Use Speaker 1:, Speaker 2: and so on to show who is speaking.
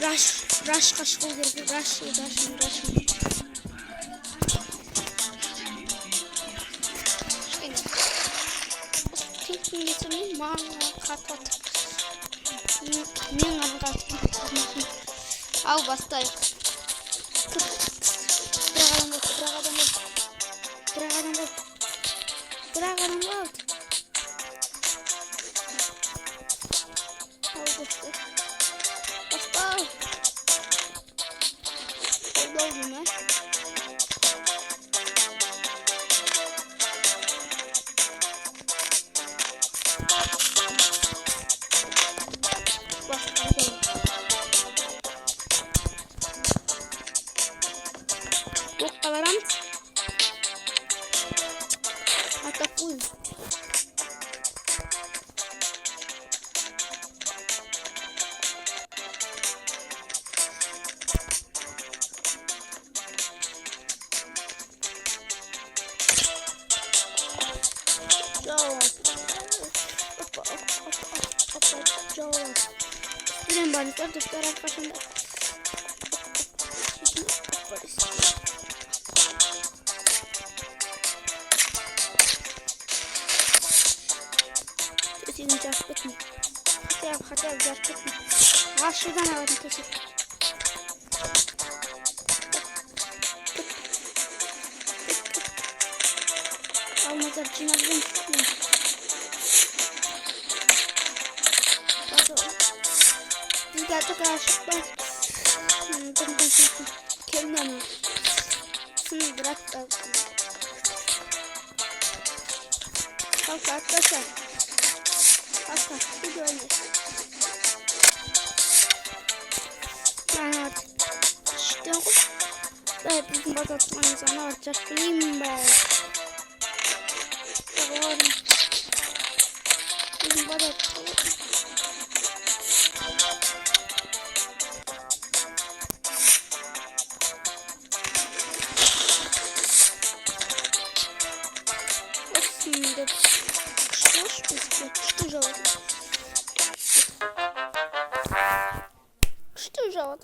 Speaker 1: Rush kaşık ol gerekiyor. Rush. Pink getirmeyin. Kapat. Mingan kapat. Al bastay. Bırak adam al. Basta. Oldu mu? Full. Bilen balıklar dostlar arkasında. Sizin cazbet mi? Hadi cazbet mi? Ha şuradan alalım teşekkür. Almazlar cinazdan çıkmıyor. Biz geldik aşıklar. Kendine mi? Şunu bırak da. Kalk arkadaşlar. Kalk bir böyle. Yani artık işte ben bizim bazatmanız ana artık bileyim ben. Tamam. Bizim bazatmanız. Şimdi что жалуешь?